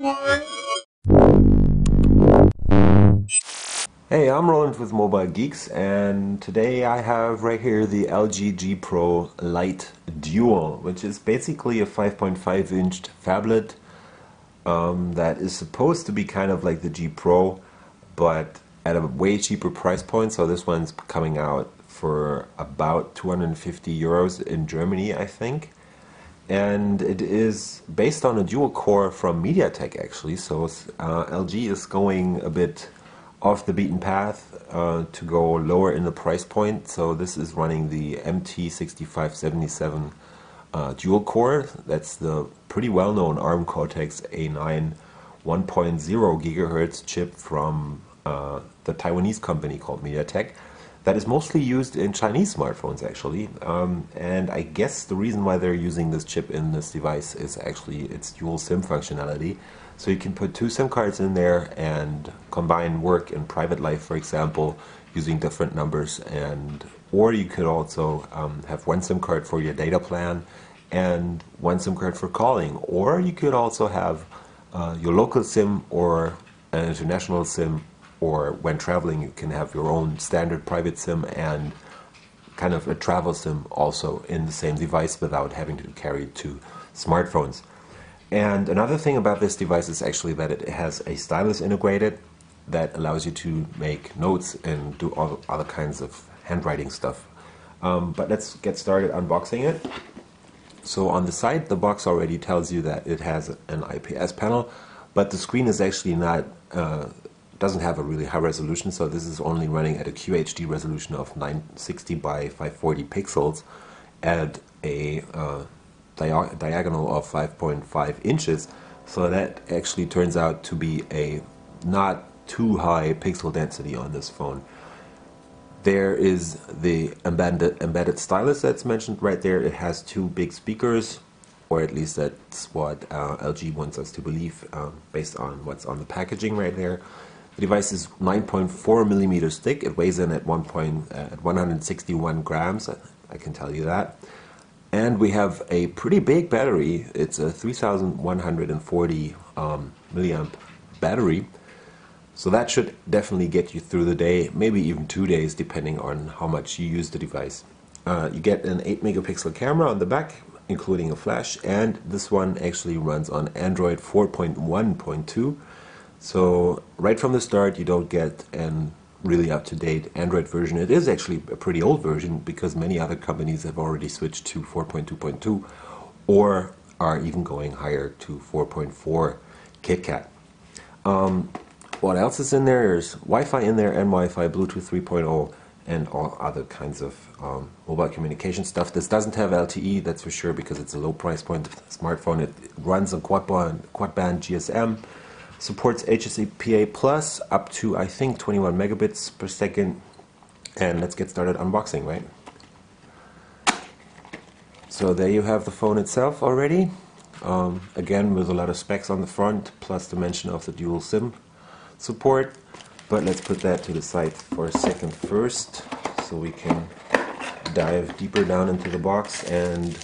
Hey, I'm Roland with Mobile Geeks, and today I have right here the LG G Pro Lite Dual, which is basically a 5.5-inch phablet that is supposed to be kind of like the G Pro, but at a way cheaper price point. So this one's coming out for about 250 euros in Germany, I think. And it is based on a dual core from MediaTek actually, so LG is going a bit off the beaten path to go lower in the price point. So this is running the MT6577 dual core. That's the pretty well-known ARM Cortex A9 1.0 gigahertz chip from the Taiwanese company called MediaTek that is mostly used in Chinese smartphones actually, and I guess the reason why they're using this chip in this device is actually its dual SIM functionality. So you can put two SIM cards in there and combine work and private life, for example, using different numbers, and or you could also have one SIM card for your data plan and one SIM card for calling, or you could also have your local SIM or an international SIM, or when traveling you can have your own standard private SIM and kind of a travel SIM also in the same device without having to carry two smartphones. And another thing about this device is actually that it has a stylus integrated that allows you to make notes and do all other kinds of handwriting stuff. But let's get started unboxing it. So on the side, the box already tells you that it has an IPS panel, but the screen is actually not doesn't have a really high resolution, so this is only running at a QHD resolution of 960 by 540 pixels at a diagonal of 5.5 inches. So that actually turns out to be a not too high pixel density on this phone. There is the embedded stylus that's mentioned right there. It has two big speakers, or at least that's what LG wants us to believe based on what's on the packaging right there. The device is 9.4 millimeters thick. It weighs in at 161 grams, I can tell you that. And we have a pretty big battery. It's a 3140 milliamp battery. So that should definitely get you through the day, maybe even 2 days, depending on how much you use the device. You get an 8 megapixel camera on the back, including a flash, and this one actually runs on Android 4.1.2. So right from the start you don't get an really up-to-date Android version. It is actually a pretty old version because many other companies have already switched to 4.2.2 or are even going higher to 4.4 KitKat. What else is in there? There's Wi-Fi in there and Wi-Fi, Bluetooth 3.0, and all other kinds of mobile communication stuff. This doesn't have LTE, that's for sure, because it's a low price point smartphone. It runs on quad band GSM. Supports HSAPA Plus up to, I think, 21 megabits per second. And let's get started unboxing, right? So there you have the phone itself already. Again, with a lot of specs on the front, plus the mention of the dual SIM support. But let's put that to the side for a second first, so we can dive deeper down into the box and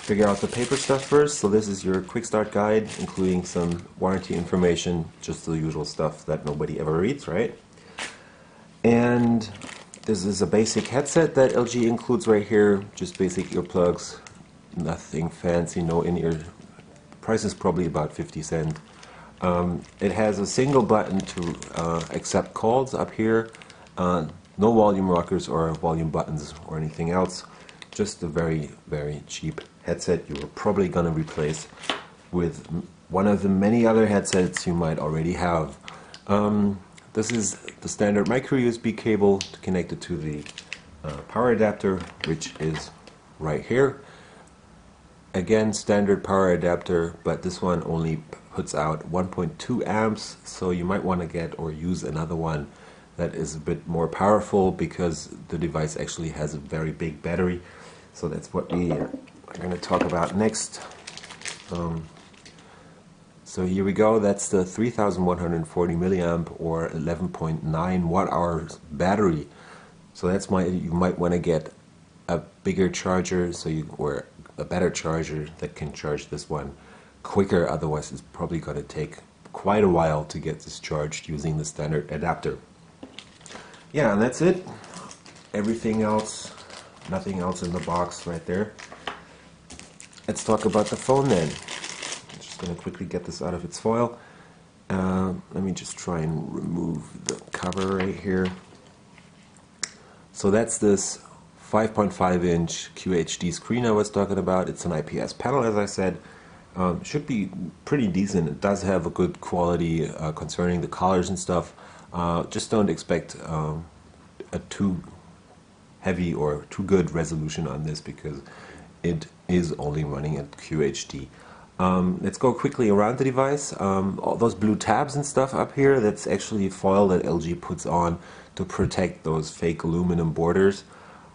figure out the paper stuff first. So this is your quick start guide, including some warranty information, just the usual stuff that nobody ever reads, right? And this is a basic headset that LG includes right here, just basic earplugs, nothing fancy, no in-ear. Price is probably about 50 cents. It has a single button to accept calls up here, no volume rockers or volume buttons or anything else. Just a very, very cheap headset you are probably going to replace with one of the many other headsets you might already have. This is the standard micro USB cable to connect it to the power adapter, which is right here. Again, standard power adapter, but this one only puts out 1.2 amps, so you might want to get or use another one that is a bit more powerful because the device actually has a very big battery. So that's what we are going to talk about next. So here we go. That's the 3140 milliamp or 11.9 watt hours battery. So that's you might want to get a bigger charger, so you or a better charger that can charge this one quicker, otherwise it's probably going to take quite a while to get this charged using the standard adapter. Yeah, and that's it. Everything else, nothing else in the box right there. Let's talk about the phone then. I'm just going to quickly get this out of its foil. Let me just try and remove the cover right here. So that's this 5.5 inch QHD screen I was talking about. It's an IPS panel, as I said. Should be pretty decent. It does have a good quality concerning the colors and stuff. Just don't expect a too heavy or too good resolution on this because it is only running at QHD. Let's go quickly around the device. All those blue tabs and stuff up here, that's actually foil that LG puts on to protect those fake aluminum borders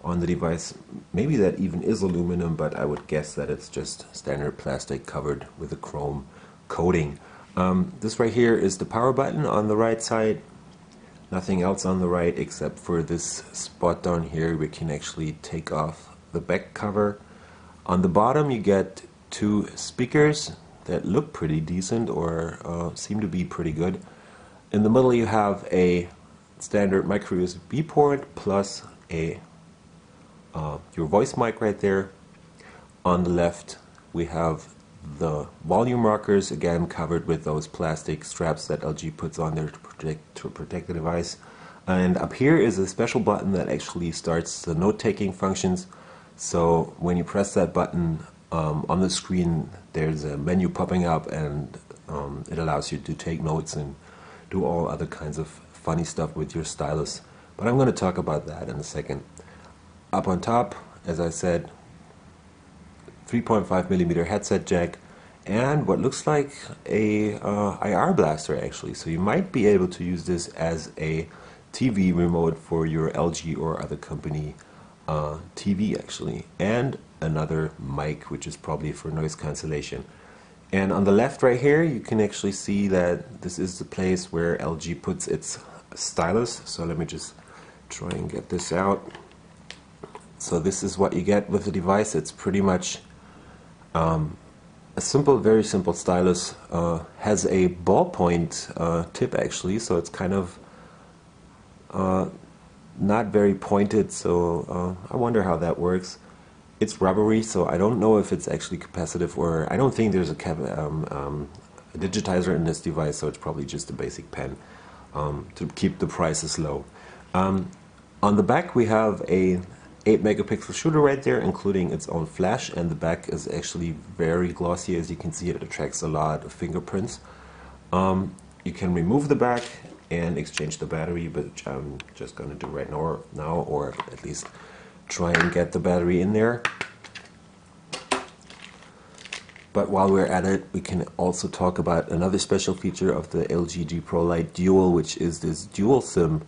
on the device. Maybe that even is aluminum, but I would guess that it's just standard plastic covered with a chrome coating. This right here is the power button on the right side. Nothing else on the right except for this spot down here. We can actually take off the back cover. On the bottom you get two speakers that look pretty decent or seem to be pretty good. In the middle you have a standard micro USB port plus a your voice mic right there. On the left we have the volume rockers, again covered with those plastic straps that LG puts on there to protect the device. And up here is a special button that actually starts the note-taking functions. So when you press that button on the screen, there's a menu popping up, and it allows you to take notes and do all other kinds of funny stuff with your stylus. But I'm going to talk about that in a second. Up on top, as I said, 3.5mm headset jack and what looks like a IR blaster actually. So you might be able to use this as a TV remote for your LG or other company TV actually. And another mic, which is probably for noise cancellation. And on the left right here you can actually see that this is the place where LG puts its stylus. So let me just try and get this out. So this is what you get with the device. It's pretty much a simple, very simple stylus. Has a ballpoint tip actually, so it's kind of not very pointed, so I wonder how that works. It's rubbery, so I don't know if it's actually capacitive, or I don't think there's a digitizer in this device, so it's probably just a basic pen to keep the prices low. On the back we have a 8-megapixel shooter right there, including its own flash, and the back is actually very glossy. As you can see, it attracts a lot of fingerprints. You can remove the back and exchange the battery, which I'm just going to do right now, or at least try and get the battery in there. But while we're at it, we can also talk about another special feature of the LG G Pro Lite Dual, which is this dual SIM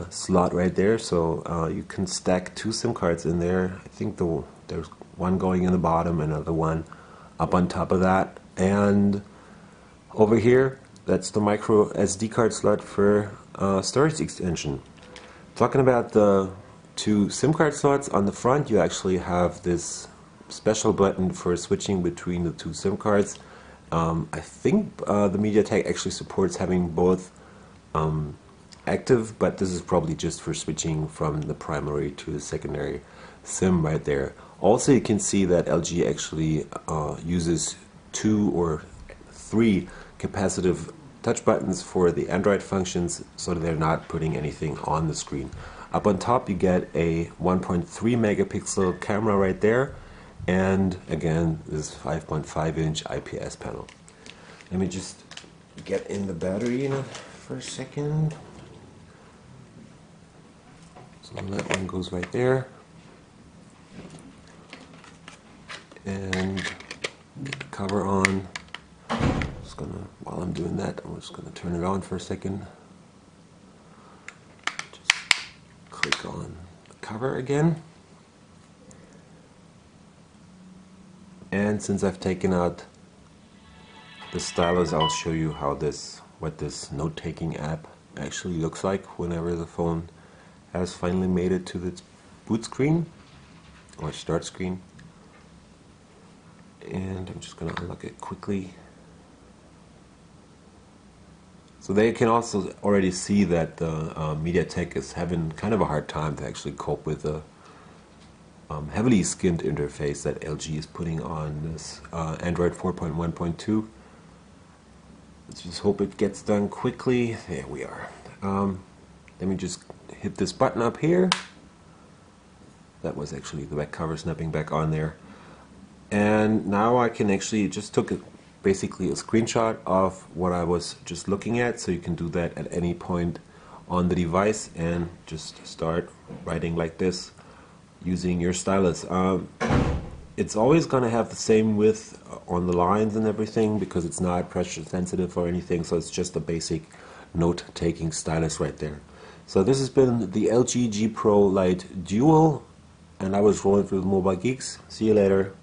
slot right there. So you can stack two SIM cards in there. I think there's one going in the bottom, another one up on top of that. And over here, that's the micro SD card slot for storage extension. Talking about the two SIM card slots, on the front you actually have this special button for switching between the two SIM cards. I think the MediaTek actually supports having both active, but this is probably just for switching from the primary to the secondary SIM right there. Also, you can see that LG actually uses 2 or 3 capacitive touch buttons for the Android functions, so they're not putting anything on the screen. Up on top you get a 1.3 megapixel camera right there, and again this 5.5 inch IPS panel. Let me just get in the battery for a second. So that one goes right there, and get the cover on. Just gonna, while I'm doing that, I'm just gonna turn it on for a second. Just click on the cover again. And since I've taken out the stylus, I'll show you how what this note-taking app actually looks like whenever the phone has finally made it to the boot screen or start screen. and I'm just going to unlock it quickly. So they can also already see that the MediaTek is having kind of a hard time to actually cope with the heavily skinned interface that LG is putting on this Android 4.1.2. Let's just hope it gets done quickly. There we are. Let me just hit this button up here. That was actually the back cover snapping back on there. And now I can actually just took basically a screenshot of what I was just looking at, so you can do that at any point on the device and just start writing like this using your stylus. It's always going to have the same width on the lines and everything because it's not pressure sensitive or anything, so it's just a basic note-taking stylus right there. So this has been the LG G Pro Lite Dual, and I was rolling through Mobile Geeks. See you later.